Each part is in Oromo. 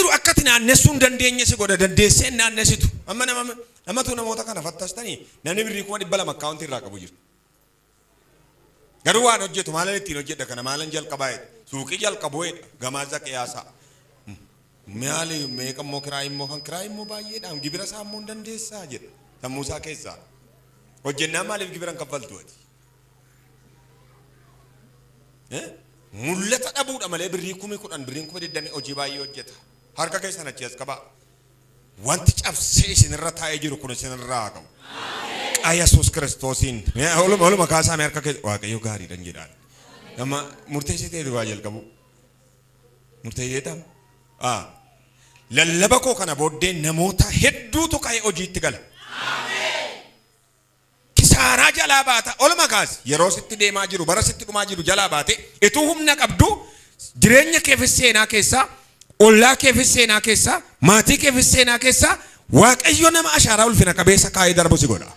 jiru akkati naannessuun dandeenye si godha dandeessee naannessitu. Amma namatu namoota kana fattastanii namni birrii 200 akkaawuntii irraa qabu jiru. Garuu waan hojjetu maalan ittiin hojjedha kana maalan jalqabaa suuqii jalqabuu gamaaza qiyaasaa. Maali meeqa immoo kiraa immoo kan kiraa immoo baay'eedhaan gibira isaa immoo dandeessaa jedha sammuu isaa keessaa. Hojjennaan maaliif gibiran kaffaltu ati? Mul'ata dhabuudha malee birrii 10,000 birrii 20,000 hojii baay'ee hojjeta. Harka keessan achi as qabaa. Wanti cabsee isinirra taa'ee jiru kun isinirraa haa qabu. Yesuus Kiristoosiin oluma kaasaa mee harka keessa Waaqayyo gaariidhaan jedhaan. Amma murteessitee duraa jalqabu. Murteesseetam. Lallaba koo kana booddee namoota hedduutu ka'ee hojiitti gala. Kisaaraa jalaa baata oluma kaas yeroo sitti deemaa jiru bara sitti dhumaa jiru jalaa baate ituu humna qabdu jireenya keefis seenaa keessaa ollaa keefis seenaa keessaa maatii keefis seenaa keessaa Waaqayyo nama ashaaraa ulfina qabeessa kaa'ee darbu si godha.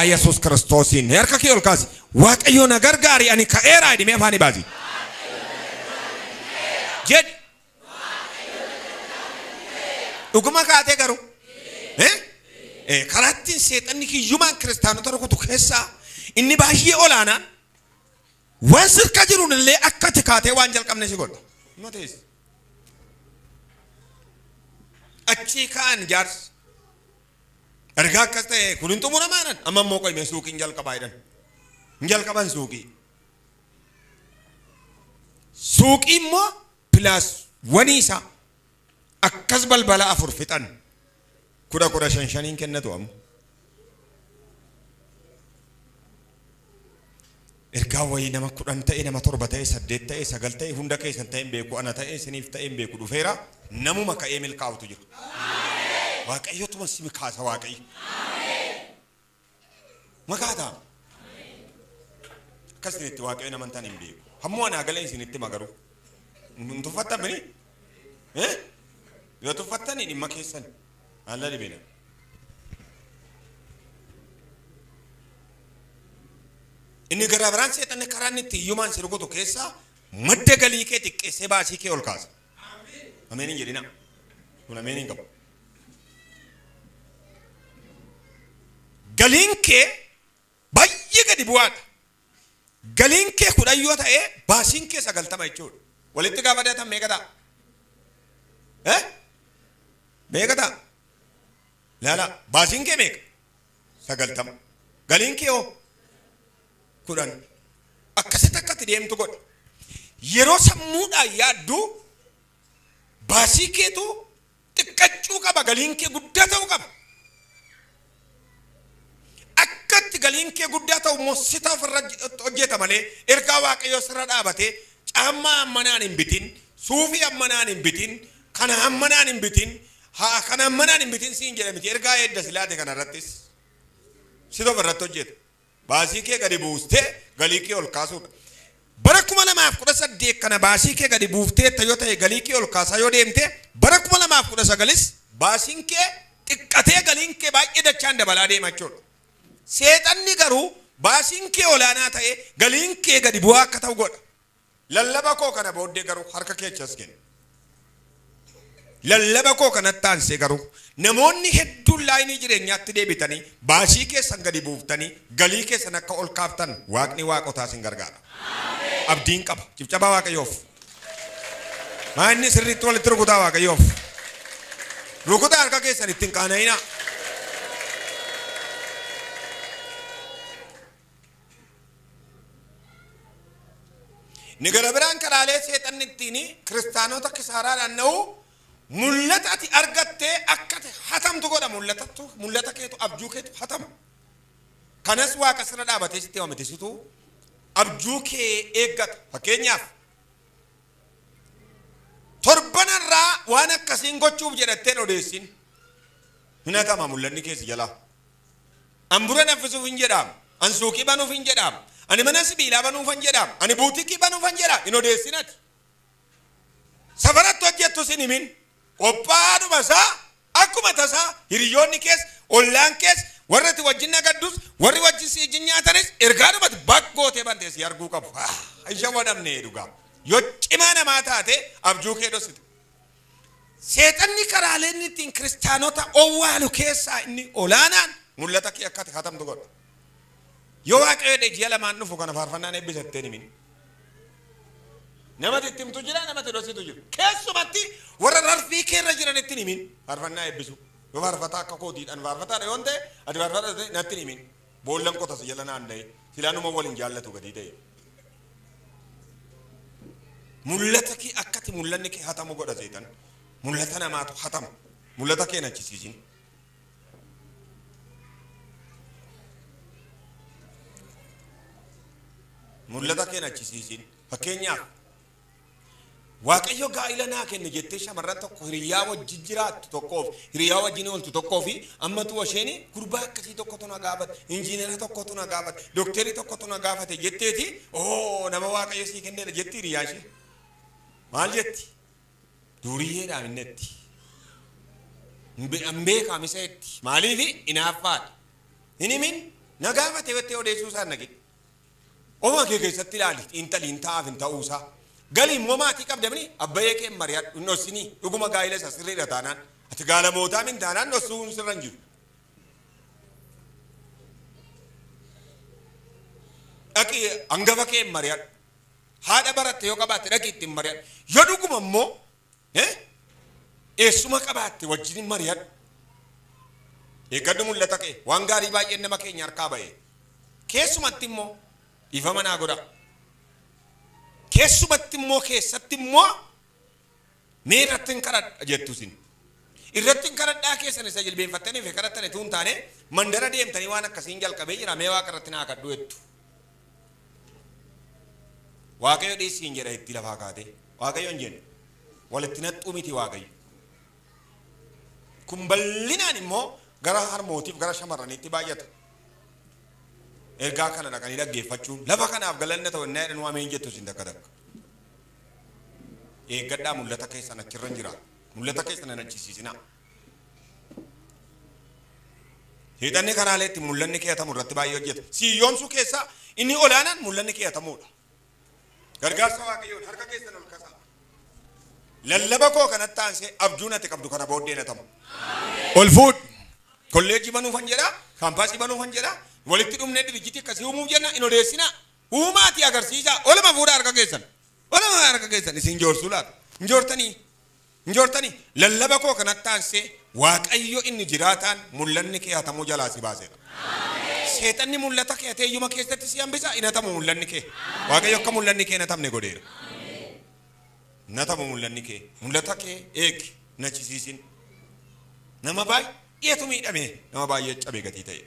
Yesuus Kiristoosiin harka kee ol kaasi. Waaqayyo na gargaari ani ka'eeraa jedhee afaan baasi. Jedhi. Dhuguma kaatee garuu. Karaattiin seexanni hiyyumaan kiristaanota rukutu keessaa inni baay'ee olaanaan waan sirka jiruun illee akka ati kaatee waan jalqabne si godha. Matees. Achii kaan jaarsi. Ergaa akkas ta'e kun hin xumuramaanan amma immoo qoyme suuqiin jalqabaa jedhan. Hin jalqaban suuqii. Suuqii immoo pilaas waniisa akkas balbala 4 fixan. 10,500 kennatu amma. Ergaa wayii nama 10 ta'e nama 7 ta'e 8 ta'e 9 ta'e hunda keessan ta'e beeku ana ta'e isiniif ta'e beeku dhufeera namuma ka'ee milkaa'utu jiru. Waaqayyotu masi mikaasa Waaqayyo. Makaata. Akkasitti Waaqayyo nama tan hin beeku. Hammoo ana galee isinitti magaru. Nun tuffattamini? Yoo tuffattani dhimma keessan. Allah dibina. Inni gara biraan seexanni karaan itti hiyyumaan si rukutu keessaa madda galii kee xiqqeessee baasii kee ol kaasa. Ameen jedhina. Kun ameen qabu. Galiin kee baay'ee gadi bu'aadha. Galiin kee 10 yoo ta'e baasiin kee 90 jechuudha. Walitti gaafa deetan meeqa ta'a? Meeqa ta'a? Laala baasiin kee meeqa? 90. Galiin kee hoo? 10. Akkasitti akkatti deemtu godha. Yeroo sammuudhaan yaaddu baasii keetu xiqqachuu qaba galiin kee guddaa ta'uu qaba. Akkatti galiin kee guddaa ta'u mossitaaf irra hojjeta malee ergaa Waaqayyoo sirra dhaabatee caammaa ammanaan hin bitin suufii ammanaan hin bitin kana ammanaan hin bitin kana ammanaan hin bitin siin jedhamti ergaa eedda silaate kanarrattis sitoof irratti hojjeta. Baasii kee gadi buustee galii kee ol kaasuudha. Bara 2018 kana baasii kee gadi buuftee yoo ta'e galii kee ol kaasaa yoo deemte bara 2019 baasiin kee xiqqatee galiin kee baay'ee dachaan dabalaa deema jechuudha. Seexanni garuu baasiin kee olaanaa ta'e galiin kee gadi bu'aa akka ta'u godha. Lallaba koo kana booddee garuu harka kee achas kenna. Lallaba koo kanatti aansee garuu namoonni hedduun laayinii jireenyaatti deebitanii baasii keessan gadi buuftanii galii keessan akka ol kaaftan Waaqni waaqotaa sin gargaara. Abdiin qaba. Cibcabaa Waaqayyoof. Maanni sirriitti walitti rukutaa Waaqayyoof. Rukutaa harka keessan ittiin qaana'ina. Ni gara biraan karaalee seexanni ittiin kiristaanota kisaaraadhaan na'u mul'ata ati argattee akka hatamtu godha mul'ata keetu abjuu keetu hatama. Kanas Waaqa sirra dhaabatee sitti waamtisitu abjuu kee eeggata. Fakkeenyaaf torbanarraa waan akkasiin gochuuf jedhattee odeessin hin hatama mul'anni keessi jalaa. Ambura naffisuuf hin jedhamu. Ansuuqii banuuf hin jedhamu. Ani mana sibiilaa banuuf hin jedhamu. Ani buutikii banuuf hin jedhamu. Hin odeessinati. Safaratti hojjettu sin himin. Qophaadhuma isaa akkuma tasaa hiriyoonni keessa ollaan keessa warri itti wajjin nagaddus warri wajjin siijin nyaatanis ergaadhumatti bakkootee banteessi arguu qabu. Isha wadhamnee dhugaa. Yoo cimaa namaa taate abjuu kee dhossite. seexanni karaalee inni ittiin kiristaanota owwaalu keessaa inni olaanaan mul'ata kee akkati hatamtu godha. Yoo waaqayyo ji'a lamaan dhufu kana faarfannaan eebbisattee himin. Namatti ittimtu jira, namatti dhositu jira. Keessumatti warra rarfii keerra jiran ittiin himin faarfannaa eebbisu. Yoo faarfataa akka kootiidhaan faarfataadha yoo ta'e ati faarfataa natti himin. Boollan qotas jala naanna'e silaanuma waliin jaallatu gadi ta'e. Mul'ata kee akkati mul'anni kee hatamu godha seetan. Mul'ata namaatu hatamu. Mul'ata kee nachisiisin. Mul'ata kee nachisiisin. Fakkeenyaaf waaqayyo gaa'ila naa kenne jettee shamarran tokko hiriyaa wajjin jiraattu tokkoof hiriyaa wajjin ooltu tokkoof ammatu washeeni gurbaa akkasii tokkotu na gaafate injiinera tokkotu na gaafate dookterii tokkotu na gaafate jetteeti nama waaqayyo sii kenneedha jetti hiriyaa ishee maal jetti duuriyyeedhaan innetti beekamiseetti maaliifi inaaffaadha hinimin na gaafate wettee odeessuu isaan nagee oma kee keessatti ilaali intaliin ta'aaf hin ta'uusaa gali immoo maatii qabdamni abbayee kee mari'adhu nossinii dhuguma gaa'ila isa sirriidha taanaan ati gaalamootaa min taanaan nossuun sirran jiru. Dhaqi hangafa kee mari'adhu haadha baratte yoo qabaatte dhaqi ittiin mari'adhu yoo dhuguma immoo eessuma qabaatte wajjin mari'adhu. Eeggadhu mul'ata kee waan gaarii baay'een nama keenya harkaa ba'e keessumatti immoo ifa manaa godha. Keessumatti immoo keessatti immoo mee irratti hin kadhadha jettu sin. Irratti hin kadhadhaa keessan isa jilbeenfattanii fi kadhattanii tuun taane mandara deemtanii waan akkasiin jalqabee jira mee waaqa irratti naa kadhu jettu. Waaqayyo dhiisiin jedha itti lafaa kaatee. Waaqayyo hin jenne walitti naxxuu miti waaqayyo. Kun bal'inaan immoo gara harmootiif gara shamarraniitti baay'ata. Ergaa kana dhaqanii dhaggeeffachuun lafa kanaaf galanna ta'u innaa jedhan waameen jettu sin takka takka. Eeggadhaa mul'ata keessan achirra hin jira. Mul'ata keessan hin achisiisinaa. Seexanni karaalee itti mul'anni kee hatamu irratti baay'ee hojjeta. Siyyoomsuu keessaa inni olaanaan mul'anni kee hatamuudha. Gargaarsa waaqayyoon harka keessan ol kasaa. Lallaba koo kanatti aansee abjuun ati qabdu kana booddeen hatamu. Ol fuudh. Kolleejjii banuufan jedhaa. Kaampaasii banuufan jedhaa. Walitti dhumnee dirijjitii akkasii uumuuf jenna hin odeessinaa. Uumaati agarsiisaa. Olama fuudhaa harka keessan. Olama harka keessan isin joorsuu laata. Injoortanii lallaba koo kanatti aansee waaqayyo inni jiraataan mul'anni kee hatamuu jalaa si baaseera. Seexanni mul'ata kee hatee iyyuma keessatti si hambisaa hin hatamu mul'anni kee. Waaqayyo akka mul'anni kee hin hatamne godheera. Hin hatamu mul'anni kee. Mul'ata kee eegi nachisiisin. Nama baay'eetu miidhame nama baay'ee cabee gatii ta'e.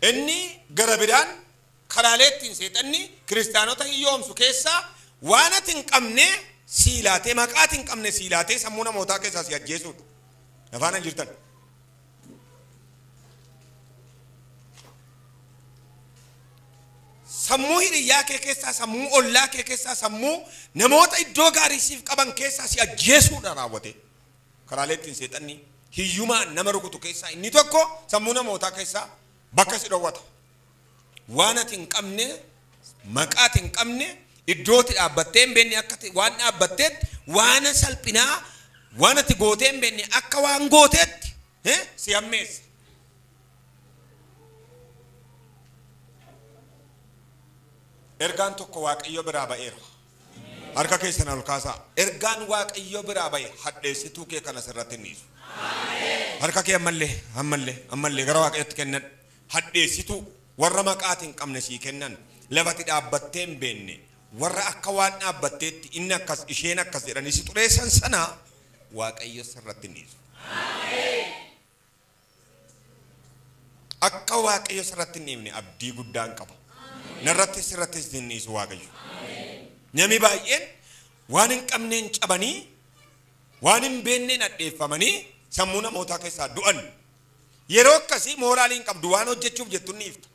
Inni gara biraan karaalee ittiin seexanni kiristaanota hiyyoomsu keessaa waan ati hin qabne siilaatee maqaa ati hin qabne siilaatee sammuu namootaa keessaa si ajjeesuudha. Afaan hin jirtan. Sammuu hiriyyaa kee keessaa sammuu ollaa kee keessaa sammuu namoota iddoo gaarii siif qaban keessaa si ajjeesuudha raawwate. Karaalee ittiin seexanni hiyyumaan nama rukutu keessaa inni tokko sammuu namootaa keessaa bakka si dhowwata. Waan ati hin qabne maqaa ati hin qabne iddootti dhaabbattee hin beekne akka waan dhaabbatteetti waan salphinaa waan ati gootee hin beekne akka waan gooteetti si hammeessa. Ergaan tokko waaqayyo biraa ba'eera. Harka keessan ol kaasaa. Ergaan waaqayyo biraa ba'e hadheessituu kee kana sirratti hin dhiisu. Harka kee ammallee gara waaqayyotti kennan. Hadheessituu warra maqaatiin qabne sii kennan lafatti dhaabbattee hin beekne warra akka waan dhaabbatteetti inni akkas isheen akkas jedhanii si xureessan sana waaqayyo sirratti hin dhiisu. Akka waaqayyo sirratti hin dhiifne abdii guddaan qaba. Narratti sirrattis hin dhiisu waaqayyo. Namni baay'een waan hin qabneen cabanii waan hin beekneen hadheeffamanii sammuu namootaa keessaa du'an. Yeroo akkasii mooraaliin qabdu waan hojjechuuf jettu ni ifta.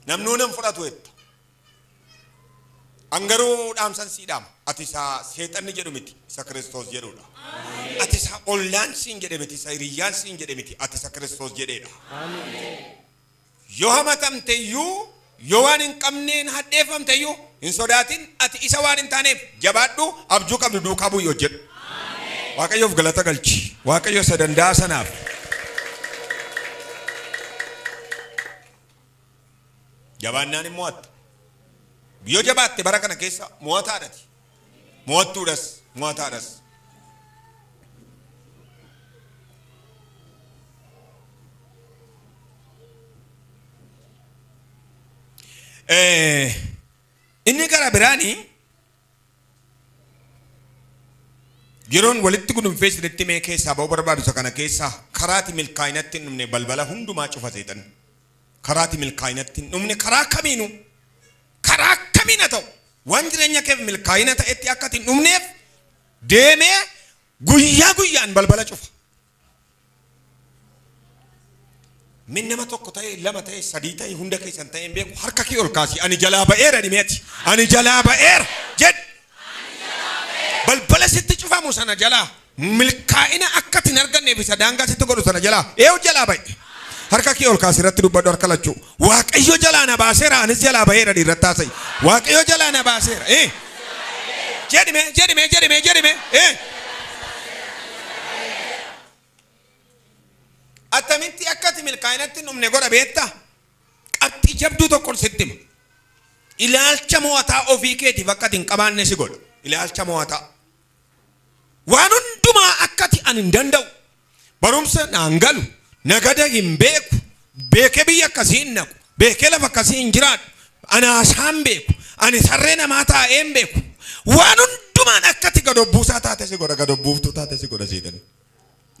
Namnuu nan fudhatu jetta. Angaruu dhaamsan siidhaama. Ati isaa seexanni jedhu miti isa Kiristoos jedhudha. Ati isaa ollaan siin jedhe miti isa hiriyyaan siin jedhe miti ati isa Kiristoos jedheedha. Yoo hamatamte iyyuu yoo waan hin qabneen hadheeffamte iyyuu hin sodaatin ati isa waan hin taaneef jabaadhu abjuu qabdu duukaa bu'ii hojjedhu. Waaqayyoof galata galchi. Waaqayyo isa danda'a sanaaf. Jabaannaan immoo atta. Biyyoo jabaatte bara kana keessa mo'ataadhati. Mo'attuudhas mo'ataadhas. Inni gara biraanii yeroon walitti gudunfee sirriitti mee keessaa ba'uu barbaadu isa kana keessaa karaati milkaa'inatti hin dhumne balbala hundumaa cufa seexan. Karaati milkaa'inatti hin dhumne karaa kamiinuu karaa kamiin haa ta'u waan jireenya keef milkaa'ina ta'etti akka hin dhumneef deemee guyyaa guyyaan balbala cufa. Min nama tokko ta'e lama ta'e sadii ta'e hunda keessan ta'e beeku harka kee ol kaasi ani jalaa ba'eera dhimeeti ani jalaa ba'eera jedh balbala sitti cufamu sana jalaa milkaa'ina akka hin arganneef isa daangaa sitti godhu sana jalaa eewu jalaa ba'e harka kee ol kaasi irratti dubbadhu harka lachuu waaqayyo jalaa na baaseera anis jalaa ba'eera dhiirratti haasa'e waaqayyo jalaa na baaseera jedhime attamitti akkati milkaa'inatti hin dhumne godha beetta qabxii jabduu tokkoon sitti hima ilaalcha mo'ataa ofii keetiif akkati hin qabaanne si godha ilaalcha mo'ataa waan hundumaa akkati ani hin danda'u barumsa naan galu nagada hin beeku beekee biyya akkasii hin naqu beekee lafa akkasii hin jiraadhu ani haasaan beeku ani sarree namaa taa'ee hin beeku waan hundumaan akkati gadobbuusaa taate si godha gadobbuuftuu taate si godha seetan.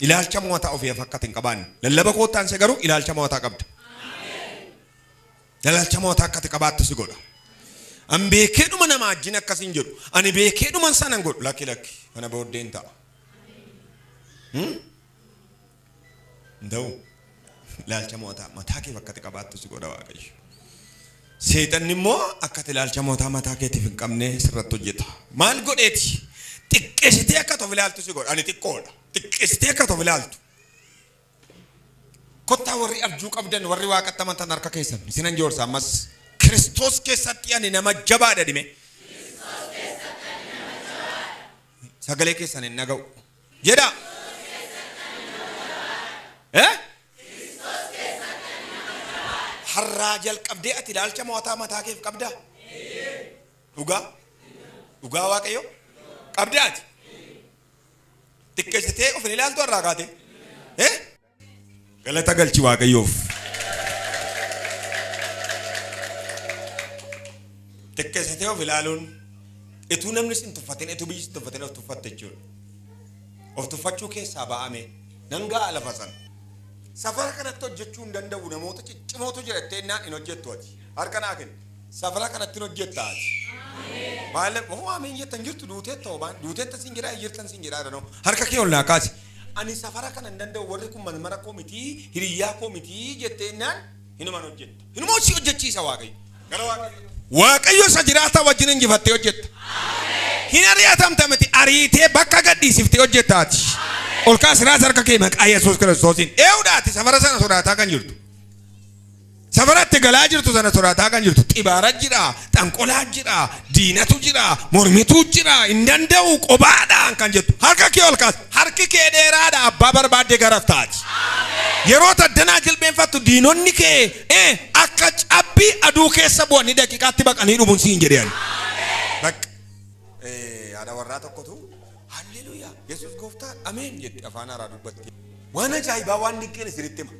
Ilaalcha mo'ataa ofii akkati hin qabaanne lallaba koottaan se garuu ilaalcha mo'ataa qabda. Ilaalcha mo'ataa akkati qabaattu si godha. An beekeedhuma nama ajjin akkasiin jedhu ani beekeedhuma sanan godhu lakki kana booddeen ta'a. Nda'u ilaalcha mo'ataa mataa keef akkati qabaattu si godha Waaqayyo. Seexanni immoo akkati ilaalcha mo'ataa mataa keetiif hin qabne sirratti hojjeta. Maal godheeti? Xiqqeessitee akka of ilaaltu si godha ani xiqqoodha. Xiqqeessitee akka of ilaaltu. Kottaa warri abjuu qabdan warri waaqatti amantan harka keessan isinan joorsa ammas Kiristoos keessatti ani nama jabaadha dhime. Sagalee keessan hin dhaga'u. Jedha. Har'aa jalqabdee ati ilaalcha mo'ataa mataa keef qabdaa? Dhugaa? Dhugaa Waaqayyo? Qabdaati? Xiqqeessitee of ilaaltu har'aa kaate? Galata galchi Waaqayyoof. Xiqqeessitee of ilaaluun ituu namni sin tuffatin ituu biyyi sin tuffatin of tuffatte jechuudha. Of tuffachuu keessaa ba'ame nan ga'a lafa sana. Safara kanatti hojjechuu hin danda'u namoota ciccimootu jedhattee innaan hin hojjettu ati. Harka naa kenni. Safara kanatti hin hojjetta ati. Maallaq ameen jettan jirtu duuteetta hobaan duuteetta sin jedhaa jirtan sin jedhaa danoo harka kee ol naa kaasi. Ani safara kana hin danda'u warri kun mana koo mitii hiriyyaa koo mitii jettee innaan hinumaan hojjetta. Hinumaan si hojjechiisa Waaqayyo. Gara Waaqayyo. Waaqayyo isa jiraata wajjin injifattee hojjetta. Hin ari'atamta miti ariitee bakka gadhiisiftee hojjettaati. Ol kaasiraa harka kee maqaa Yesuus Kiristoosiin. Eewudhaati safara sana sodaataa kan jirtu. Safaratti galaa jirtu sana sodaataa kan jirtu. Xibaara jira, xanqolaa jira, diinatu jira, mormituu jira, hin danda'u qobaadhaan kan jettu. Harka kee ol kaas. Harki kee dheeraadha abbaa barbaadde garaftaati. Yeroo taddanaa jilbeenfattu diinonni kee akka cabbii aduu keessa bu'anii daqiiqaatti baqanii dhumuun siin jedhan. Haadha warraa tokkotu halleluuyaa Yesuus gooftaan ameen jetti afaan haaraa dubbatti. Waan ajaa'ibaa waan dinqeen isinitti hima.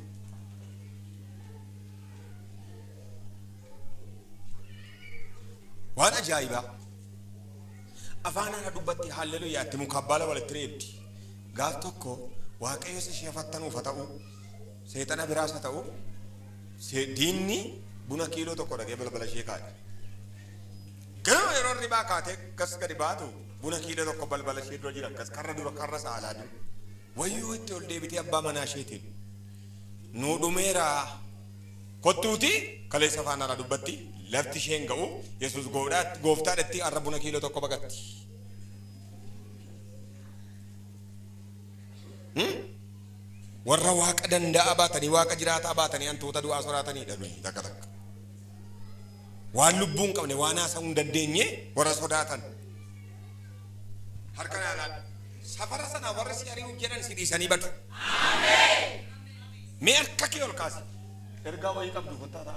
Waan ajaa'ibaa afaan haaraa dubbatti halleluuyaa itti muka abbaala walitti reebdi. Gaaf tokko Waaqayyo ishee fattanuuf haa ta'u seexana biraas haa ta'u diinni buna kiiloo tokko dhagee balbala ishee kaa'e. Garuu yeroo ribaa kaatee gas gadi baatu buna kiiloo tokko balbala ishee dura jira gas karra dura karra saalaa dura wayyoo itti ol deebitee abbaa manaa isheetiin nuu dhumeera kottuuti kaleessa afaan haaraa dubbatti lafti isheen ga'u Yesuus gooftaadhatti har'a buna kiiloo tokko baqatti. Warra waaqa danda'a baatanii waaqa jiraataa baatanii hantuuta du'aa soraatanii dhabanii takka takka. waan lubbuun qabne waan haasa'uu hin dandeenye warra sodaatan. Harka naalaan safara sana warra si ari'uu jedhan si dhiisanii badu. Mee akka kee ol kaase ergaa wayii qabdu kun taata.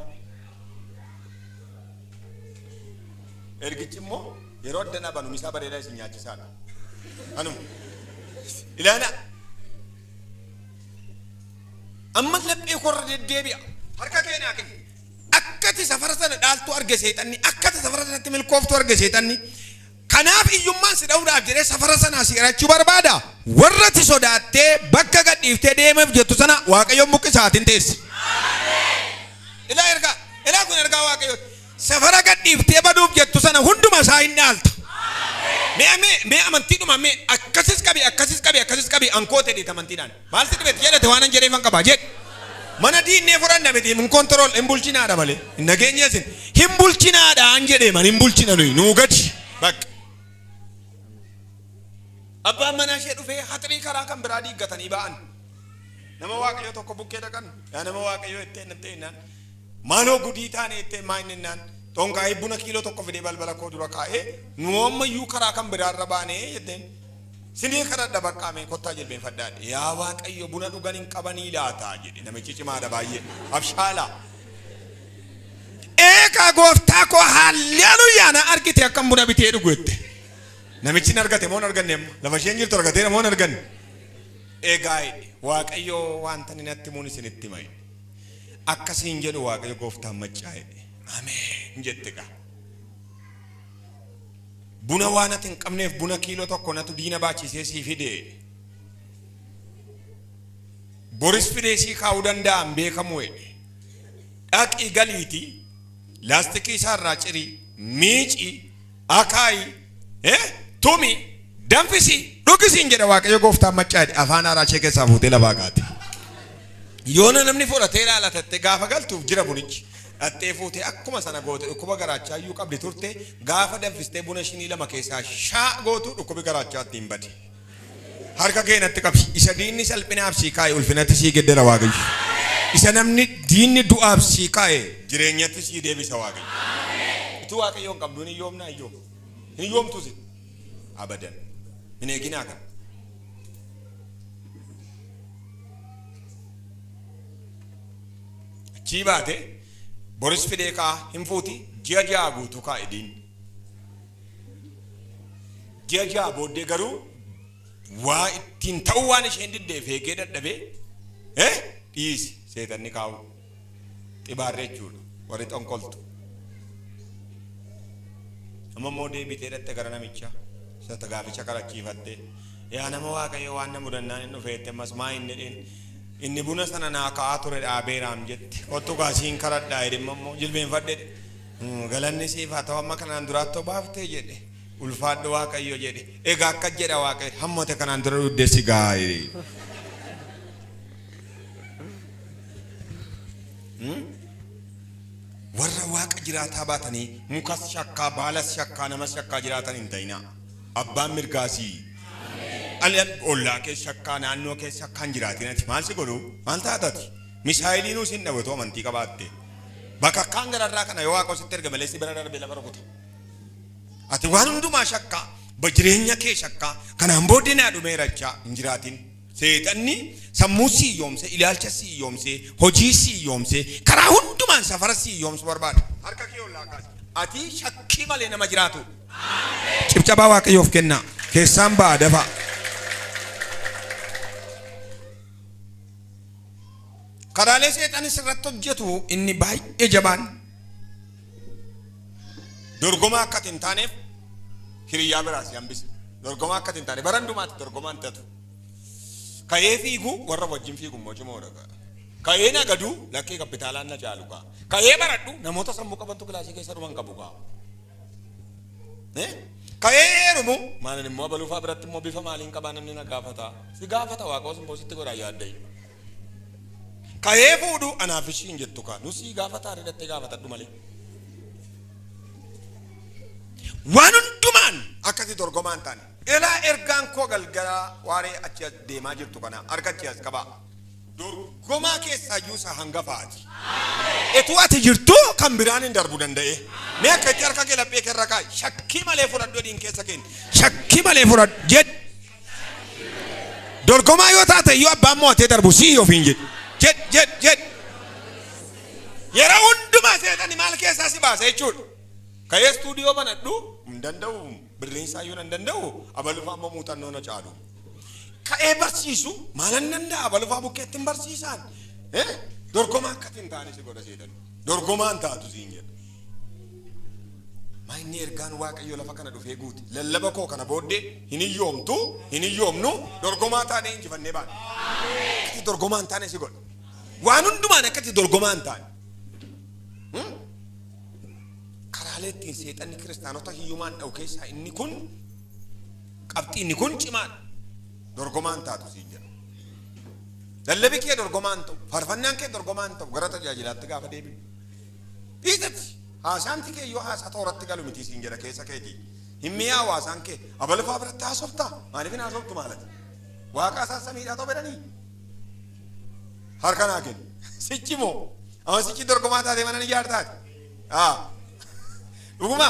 Ergichi immoo yeroo addanaa banu misaa bareedaa isin nyaachisaadha. Anum ilaala amma laphee korra deddeebi'a. Harka kee naa kenni. Akkati safara sana dhaaltu arge seexanni akkati safara sanatti milkooftu arge seexanni. Kanaaf iyyummaan si dha'uudhaaf jedhee safara sanaa si irachuu barbaada. Warra ti sodaattee bakka gadhiiftee deemeef jettu sana Waaqayyoon buqqisaatiin teessi. Ilaa kun ergaa Waaqayyooti. Safara gadhiiftee baduuf jettu sana hunduma isaa hin dhaalta. Mee amantiidhuma mee akkasis qabi ankoote dhiita amantiidhaan. Maal si dhibeeti jedhate waan an jedheefan qabaa jedhe. Mana diinnee fudhanna miti hin kontirool hin bulchinaadha malee. Hin nageenyeesin hin bulchinaadha an jedhee man hin bulchina nuyi nuu gadi bakka. Abbaan manaa ishee dhufee haxirii karaa kan biraa diiggatanii ba'an. Nama Waaqayyoo tokko bukkee dhaqan. Yaa nama Waaqayyoo ettee maaloo gudii taane ettee maayinninaan tonkaa'ee buna kiiloo tokko fidee balbala koo dura kaa'ee nu ammayyuu karaa kan biraarra baanee jetteen sinii kadhadha baqqaamee kottaa jilbeenfadhaadhe. Yaa Waaqayyo buna dhugan hin qabanii laataa jedhe namichi cimaadha baay'ee abshaalaa. Eegaa gooftaa koo haalleluuyaa na argite akkam buna bitee dhugu jette. Namichi argate moo hin arganne lafa isheen jirtu argatee moo hin arganne. Eegaa Waaqayyo wanta inni natti muun isinitti hima. Akkasiin jedhu Waaqayyo gooftaan maccaa'e. Ameen jette gaa. Buna waan ati hin qabneef buna kiiloo tokko natu diina baachisee sii fide. Boris fidee sii kaa'uu danda'an beekamu jedhe. Dhaqii galiitii laastikii isaarraa cirii miicii akaayii tumi danfisii dhugisiin jedha Waaqayyo gooftaan maccaa'e afaan haaraa ishee keessaa fuutee lafaa kaate. Yoona namni fudhatee ilaalatte gaafa galtuuf jira bunichi. Dhattee fuutee akkuma sana goote dhukkuba garaachaa iyyuu qabdi turte gaafa danfistee buna shinii lama keessaa shaa gootu dhukkubi garaachaa ittiin badi. Harka keenatti qabi. Isa diinni salphinaaf sii kaa'e ulfinatti sii geddera Waaqayyo. Isa namni diinni du'aaf sii kaa'e jireenyatti sii deebisa Waaqayyo. Itu Waaqayyoon qabdu hin yoomnaa iyyoo. Hin yoomtusi. Abadan. Hin eeginaa kan. Achii baate Boris fidee kaa hin fuuti ji'a ja'a guutuu kaa'e diinni. Ji'a ja'a booddee garuu waa ittiin ta'uu waan isheen diddeef eegee dadhabee dhiisi seetanni kaa'u xibaarree jechuudha warri xonkoltu. Amma immoo deebitee dhatte gara namichaa isa gaaficha kadhachiifattee yaa nama Waaqayyo waan na mudannaan hin dhufeette ammas maa hin jedheen. Inni buna sana naa kaa'aa ture dhaabeeraam jette. Kottu gaasiin kadhadhaa jedhemma immoo jilbeenfadhe. Galanni siif haa ta'u amma kanaan duraatti baaftee jedhe. Ulfaadhu Waaqayyo jedhe. Egaa akka jedha Waaqayyo hammote kanaan dura duddeessi gaa'e. Warra Waaqa jiraataa baatanii mukas shakkaa baalas shakkaa namas shakkaa jiraatan hin ta'inaa. Abbaan mirgaasii. Ollaa keessa shakkaa naannoo keessa shakkaan jiraatinati maal si godhu maal taatati misaayilinuu sin dhawatu amantii qabaatte bakka akkaan gararraa kana yoo Waaqa sitti erga malee si bira darbee lafa rukuta. Ati waan hundumaa shakkaa jireenya kee shakkaa kanaan booddee naa dhumeerachaa hin jiraatin. Seexanni sammuu si yoomse ilaalcha si yoomse hojii si yoomse karaa hundumaan safara si yoomsu barbaada. Harka kee ollaa kaasi. Ati shakkii malee nama jiraatu. Cibcabaa Waaqayyoof kennaa keessaan ba'a dafa. Karaalee seexanis irratti hojjetu inni baay'ee jabaan. Dorgomaa akka hin taaneef hiriyyaa biraas hambisa. Dorgomaa akka hin taane barandumaatti dorgomaan ta'u. Ka'ee fiigu warra wajjin fiigu immoo cimoodha. Ka'ee nagadu lakkee kapitaalaan na caalu kaa. Ka'ee baradhu namoota sammuu qabantu kilaasii keessa dhuman qabu kaa. Ka'ee heerumu maalan immoo baluufaa biratti immoo bifa maaliin qabaa namni na gaafata. Si gaafata Waaqos immoo sitti godhaa yaaddayi. Ka'ee fuudhu anaaf ishiin jettu kaa. Nusi gaafata ariidattee gaafatadhu malee. Waan hundumaan akkasi dorgomaan taane. Elaa ergaan koo galgala waaree achi as deemaa jirtu kana argachi as qabaa. dorgomaa keessaa iyyuu isa hangafaati. Etu ati jirtu kan biraan hin darbu danda'e. Mee akka itti harka kee laphee keerra kaa'i. Shakkii malee fudhadhu dhiin keessa keenya. Shakkii malee fudhadhu jedh. Dorgomaa yoo taate iyyuu abbaan mo'atee darbu sii ofiin jedh. Yeroo hundumaa seexani maal keessaa si baasa jechuudha. Ka'ee stuudiyoo banadhu hin danda'u. Birriinsaa iyyuu hin danda'u. Abalufaa ammoo muuxannoo na caalu. Ka'ee barsiisu maal hin danda'a abalufaa bukkeetti hin barsiisaan. Dorgomaa akkatti hin taane si godha seexani. Dorgomaan taatu siin jedha. Maayinni ergaan Waaqayyo lafa kana dhufee guuti. Lallaba koo kana booddee hin iyyoomnu dorgomaa taanee injifannee baana. Akkatti dorgomaa hin taane si godha. Waan hundumaan akkatti dorgomaa hin taane. Karaalee ittiin seexanni kiristaanota hiyyumaan dha'u keessaa inni kun qabxii inni kun cimaadha. Dorgomaan taatu siin jedha. Lallabi kee dorgomaan ta'u, faarfannaan kee dorgomaan ta'u gara tajaajilaatti gaafa deebi'u. Dhiisatti haasaanti kee yoo haasaa tooratti galu miti siin jedha keessa keetii. Hin mi'aa hawaasaan kee abalufaa biratti haasoftaa maaliif hin haasoftu maalati? Waaqa samiidhaa ta'uu bedanii. Harka naa kennu. Sichi moo? Amma sichi dorgomaa taatee mana ni ijaartaati. Dhuguma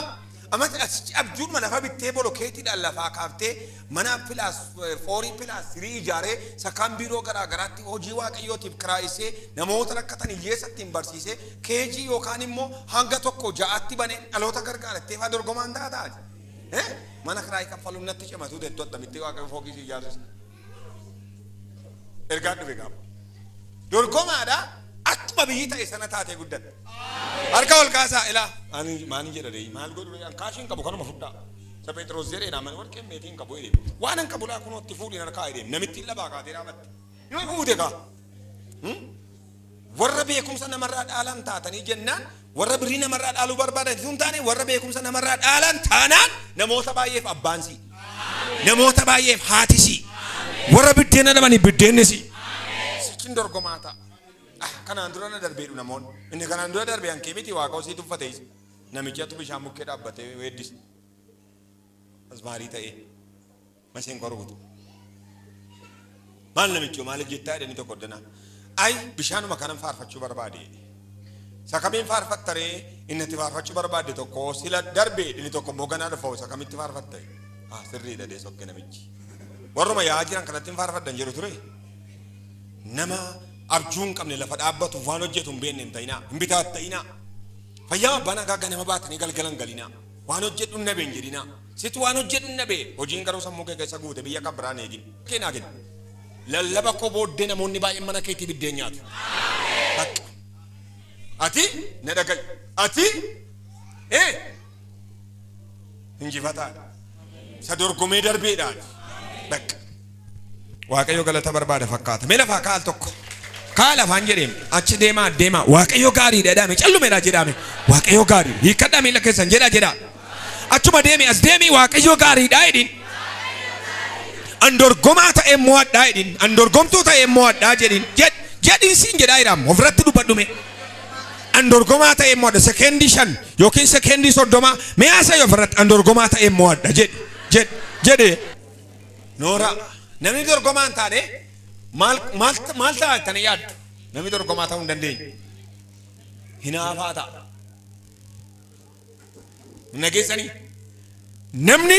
amma sichi abjuun lafa bittee bolokeetiidhaan lafaa kaaftee mana pilaas 4 pilaas 3 ijaaree sakaan biiroo garaa garaatti hojii Waaqayyootiif kiraayisee namoota rakkatan hiyyeessatti hin barsiisee keejii yookaan immoo hanga tokko ja'aatti banee dhaloota gargaarattee faa dorgomaan taataati. Mana kiraayii kaffaluun natti cimatu deettu attamitti Waaqayyo fookisii ijaarsa. Ergaa dhufe qaba. Dorgomaadha akkuma biyyi ta'e sana taatee guddatte. Harka ol kaasaa ilaa maani jedha dee maal godhu kaashiin qabu kanuma fudhaa. Sa Phexros jedhee naamani warqeen meetiin qabu jedhee waan an qabu laa kunootti fuudhiin harkaa jedhee namitti labaa kaatee dhaabatte. Yoo fuute kaa. Warra beekumsa namarraa dhaalan taatanii jennaan warra birrii namarraa dhaaluu barbaadan sun taane warra beekumsa namarraa dhaalan taanaan namoota baay'eef abbaansii. Namoota baay'eef haatisi. Warra biddeena dhabanii biddeenisi. Sichiin dorgomaa ta'a. Kanaan dura na darbeedhu namoonni. Inni kanaan dura darbee hankee miti Waaqa osii tuffatees. Namichatu bishaan bukkee dhaabbatee weeddise. Asmaarii ta'ee. Maseen qoruutu. Maal namichoo maaliif jettaa jedhanii tokko danaa. Ay bishaanuma kanan faarfachuu barbaade. Sakamiin faarfattaree inni itti faarfachuu barbaade tokko sila darbee inni tokko immoo ganaa dhufa sakamitti faarfattee. Sirriidha dee sokkee namichi. Warruma yaa jiran kanatti hin faarfaddan jedhu ture. Nama abjuun qabne lafa dhaabbatu waan hojjetu hin beekne hin ta'inaa hin bitaa ta'inaa fayyaa abbaan agaaga nama baatanii galgalan galinaa waan hojjedhu hin nabeen jedhinaa situ waan hojjedhu hin nabee hojiin garuu sammuu kee keessa guute biyya kan biraan eegin keenaa kenna lallaba koo booddee namoonni baay'een mana keetii biddeen nyaatu ati na dhaga'i ati injifataadha isa dorgomee darbeedhaan bakka Waaqayyo galata barbaada fakkaata mee lafaa kaal tokko kaala afaan jedheem achi deemaa Waaqayyo gaariidha jedhame callumeedha jedhame Waaqayyo gaarii hiikkadhaa miila keessan jedha achuma deemi as deemi Waaqayyo gaariidha jedhin an dorgomaa ta'e mo'adhaa jedhin an dorgomtuu ta'e mo'adhaa jedhin siin jedhaa jedhamu ofirratti dubbadhume an dorgomaa ta'e mo'adha sekeendii 5 yookiin sekeendii 30 mi'aasa yoo ofirratti an dorgomaa ta'e mo'adha jedhe Noora namni dorgomaan taane maal taatanii yaaddu namni dorgomaa ta'uu hin dandeenye hinaafaa ta'a nageessanii namni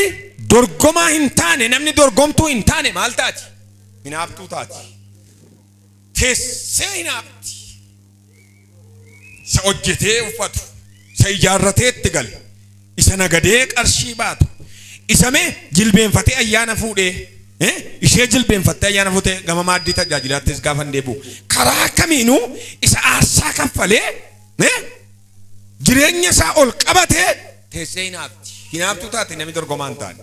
dorgomaa hin taane namni dorgomtuu hin taane maal taati hinaaftuu taati teessee hinaafti isa hojjetee uffatu isa ijaarratee itti galu isa nagadee qarshii baatu isa mee jilbeenfatee ayyaana fuudhee ishee jilbeenfattee ayyaana fuutee gama maaddii tajaajilaattis gaafa deebi'u karaa kamiinuu isa aarsaa kaffalee jireenya isaa ol qabatee teessee hinaaftuu taate namni dorgomaan taane.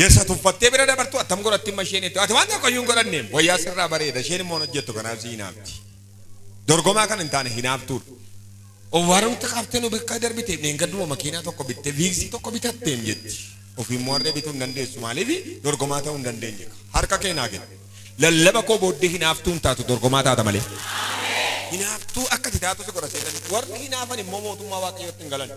Yeessa tuffattee bira dabartu attam godhatti masheen ati waan tokko iyyuu hin godhanneem wayyaa sirraa bareeda isheen immoo hojjettu kanaaf si hinaafti. Dorgomaa kan hin taane hinaaftuudha. Owwaarumti kaaftee nu bakka darbitee dheengadduma makiinaa tokko bittee viiksii tokko bitatteem jetti. Ofii moorree bituu hin dandeessu maaliif dorgomaa ta'uu hin dandeenye harka keenyaa kenna lallaba koo booddee hinaaftuun taatu dorgomaa taata malee hinaaftuu akkati taatu si godha seetan warri hinaafan immoo mootummaa Waaqayyootti hin galan